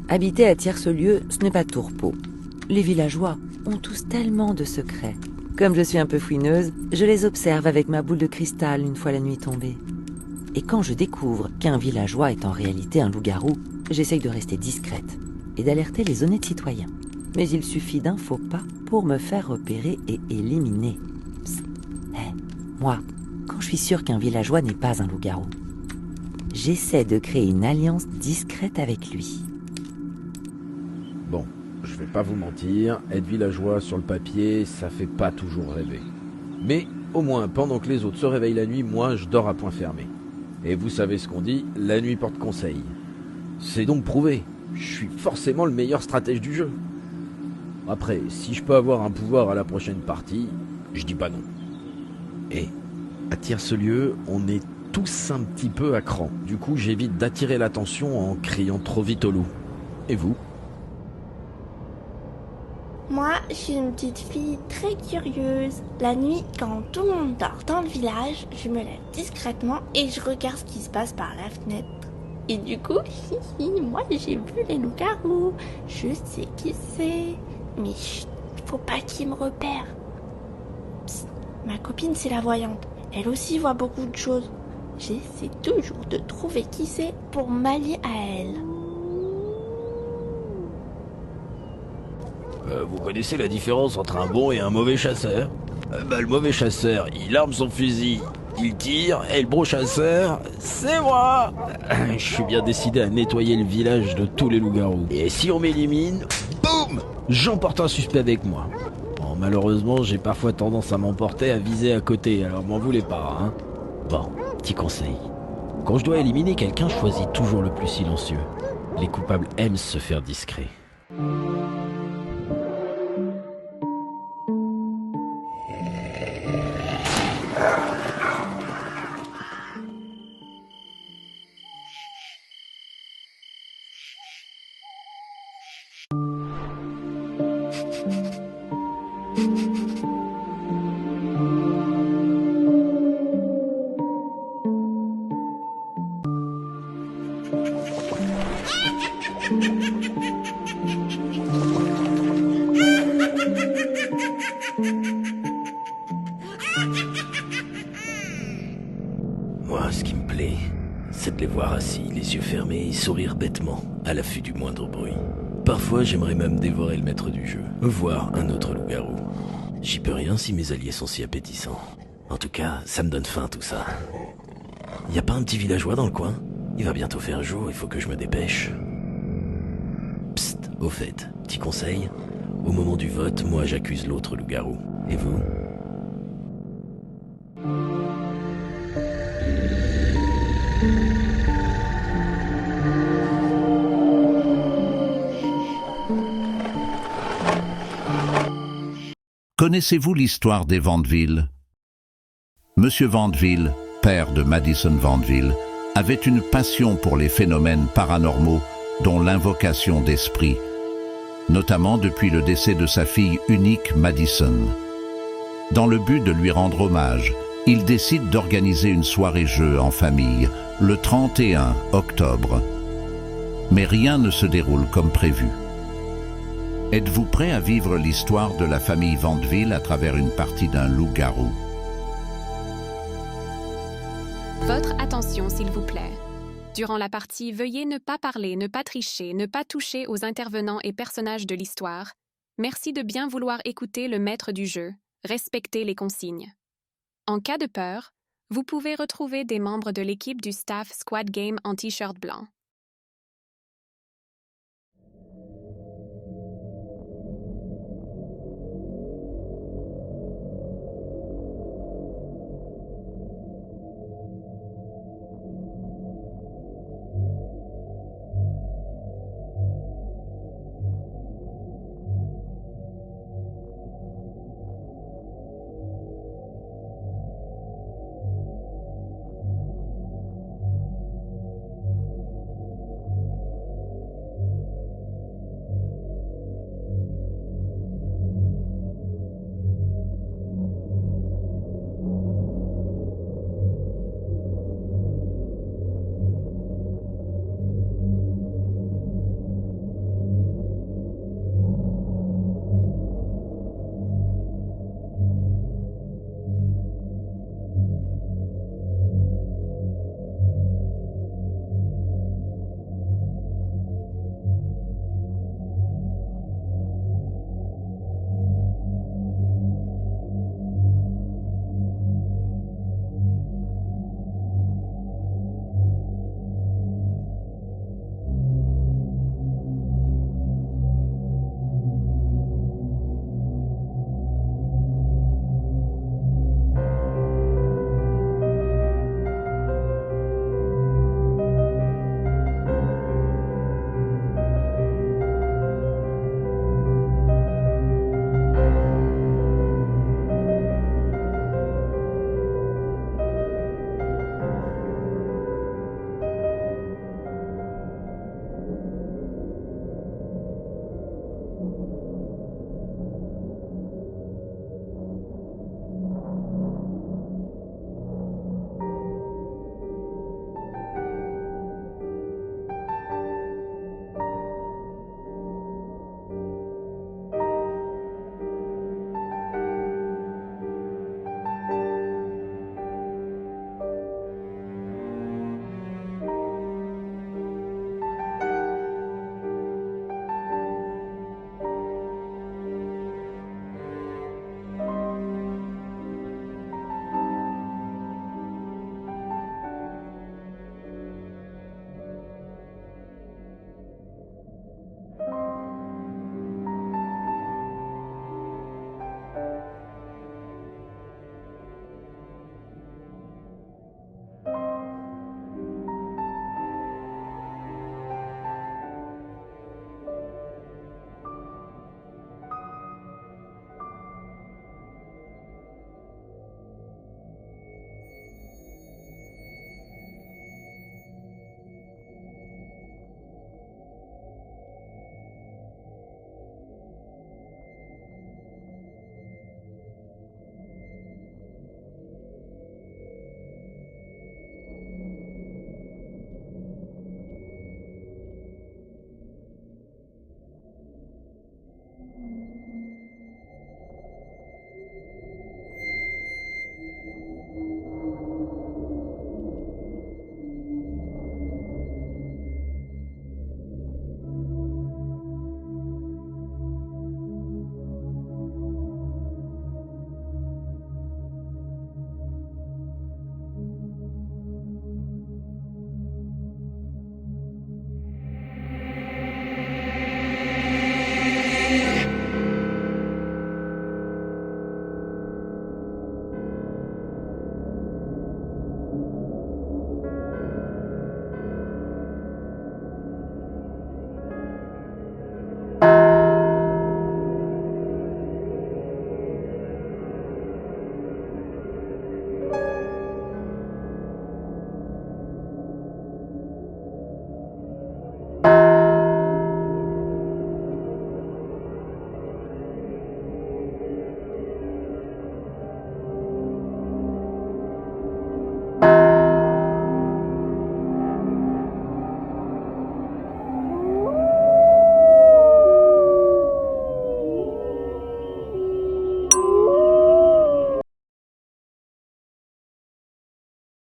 Habiter à Tierce-Lieu, ce n'est pas de tourpeau. Les villageois ont tous tellement de secrets. Comme je suis un peu fouineuse, je les observe avec ma boule de cristal une fois la nuit tombée. Et quand je découvre qu'un villageois est en réalité un loup-garou, j'essaye de rester discrète et d'alerter les honnêtes citoyens. Mais il suffit d'un faux pas pour me faire repérer et éliminer. Psst. Moi, quand je suis sûre qu'un villageois n'est pas un loup-garou, j'essaie de créer une alliance discrète avec lui. Bon, je vais pas vous mentir, être villageois sur le papier, ça fait pas toujours rêver. Mais au moins, pendant que les autres se réveillent la nuit, moi je dors à point fermé. Et vous savez ce qu'on dit, la nuit porte conseil. C'est donc prouvé, je suis forcément le meilleur stratège du jeu. Après, si je peux avoir un pouvoir à la prochaine partie, je dis pas non. Et à Tierce-Lieu, on est tous un petit peu à cran. Du coup, j'évite d'attirer l'attention en criant trop vite au loup. Et vous ? Moi, je suis une petite fille très curieuse. La nuit, quand tout le monde dort dans le village, je me lève discrètement et je regarde ce qui se passe par la fenêtre. Et du coup, moi j'ai vu les loups-garous. Je sais qui c'est. Mais chut, faut pas qu'ils me repèrent. Psst, ma copine c'est la voyante. Elle aussi voit beaucoup de choses. J'essaie toujours de trouver qui c'est pour m'allier à elle. Vous connaissez la différence entre un bon et un mauvais chasseur ? Le mauvais chasseur, il arme son fusil, il tire, et le bon chasseur, c'est moi. Je suis bien décidé à nettoyer le village de tous les loups-garous. Et si on m'élimine, boum, j'emporte un suspect avec moi. Bon, malheureusement, j'ai parfois tendance à m'emporter à viser à côté, alors m'en voulez pas, hein. Bon, petit conseil. Quand je dois éliminer quelqu'un, je choisis toujours le plus silencieux. Les coupables aiment se faire discret. Moi, ce qui me plaît, c'est de les voir assis, les yeux fermés et sourire bêtement, à l'affût du moindre bruit. Parfois, j'aimerais même dévorer le maître du jeu, voir un autre loup-garou. J'y peux rien si mes alliés sont si appétissants. En tout cas, ça me donne faim tout ça. Y a pas un petit villageois dans le coin ? Il va bientôt faire jour, il faut que je me dépêche. Psst, au fait, petit conseil, au moment du vote, moi j'accuse l'autre loup-garou. Et vous ? Connaissez-vous l'histoire des Vandeville ? Monsieur Vandeville, père de Madison Vandeville, avait une passion pour les phénomènes paranormaux, dont l'invocation d'esprits, notamment depuis le décès de sa fille unique Madison. Dans le but de lui rendre hommage, il décide d'organiser une soirée-jeu en famille, le 31 octobre. Mais rien ne se déroule comme prévu. Êtes-vous prêt à vivre l'histoire de la famille Vandeville à travers une partie d'un loup-garou ? Votre attention, s'il vous plaît. Durant la partie, veuillez ne pas parler, ne pas tricher, ne pas toucher aux intervenants et personnages de l'histoire. Merci de bien vouloir écouter le maître du jeu. Respectez les consignes. En cas de peur, vous pouvez retrouver des membres de l'équipe du staff Squad Game en t-shirt blanc.